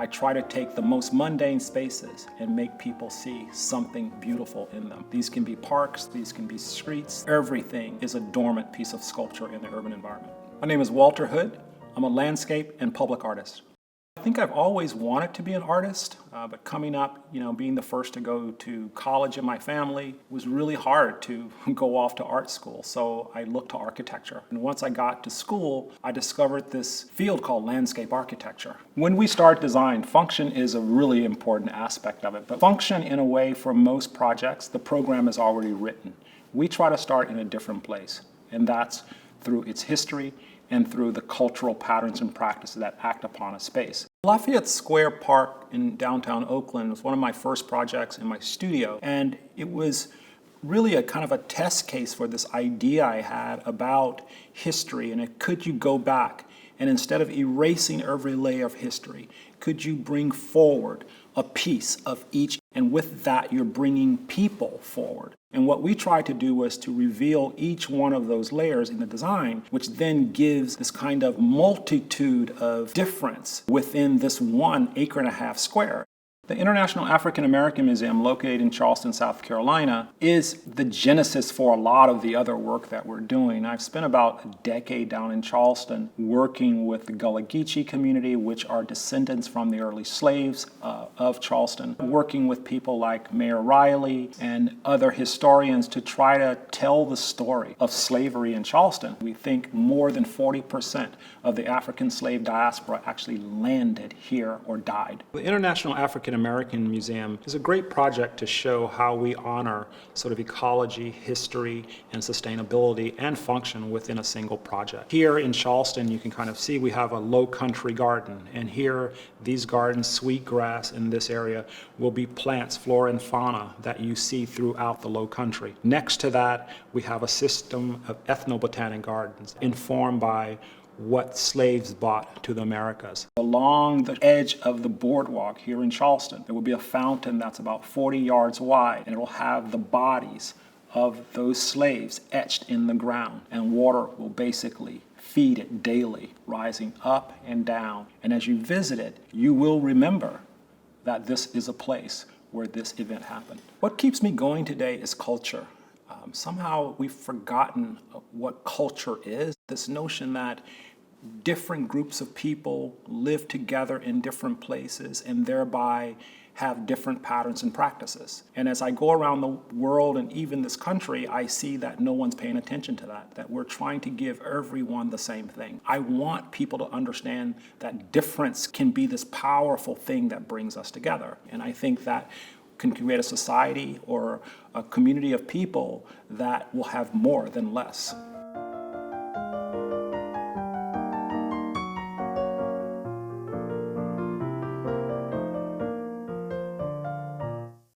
I try to take the most mundane spaces and make people see something beautiful in them. These can be parks, these can be streets. Everything is a dormant piece of sculpture in the urban environment. My name is Walter Hood. I'm a landscape and public artist. I think I've always wanted to be an artist, but coming up, being the first to go to college in my family, it was really hard to go off to art school. So I looked to architecture. And once I got to school, I discovered this field called landscape architecture. When we start design, function is a really important aspect of it. But function, in a way, for most projects, the program is already written. We try to start in a different place, and that's through its history and through the cultural patterns and practices that act upon a space. Lafayette Square Park in downtown Oakland was one of my first projects in my studio, and it was really a kind of a test case for this idea I had about history, and could you go back and instead of erasing every layer of history, could you bring forward a piece of each, and with that you're bringing people forward. And what we tried to do was to reveal each one of those layers in the design, which then gives this kind of multitude of difference within this 1.5 acre square. The International African American Museum, located in Charleston, South Carolina, is the genesis for a lot of the other work that we're doing. I've spent about a decade down in Charleston working with the Gullah Geechee community, which are descendants from the early slaves of Charleston, working with people like Mayor Riley and other historians to try to tell the story of slavery in Charleston. We think more than 40% of the African slave diaspora actually landed here or died. The International African American Museum is a great project to show how we honor sort of ecology, history, and sustainability and function within a single project. Here in Charleston, you can kind of see we have a low country garden, and here these gardens, sweet grass in this area, will be plants, flora and fauna that you see throughout the low country. Next to that, we have a system of ethnobotanic gardens informed by what slaves brought to the Americas. Along the edge of the boardwalk here in Charleston, there will be a fountain that's about 40 yards wide, and it will have the bodies of those slaves etched in the ground, and water will basically feed it daily, rising up and down. And as you visit it, you will remember that this is a place where this event happened. What keeps me going today is culture. Somehow we've forgotten what culture is. This notion that different groups of people live together in different places and thereby have different patterns and practices. And as I go around the world and even this country, I see that no one's paying attention to that we're trying to give everyone the same thing. I want people to understand that difference can be this powerful thing that brings us together. And I think that can create a society or a community of people that will have more than less.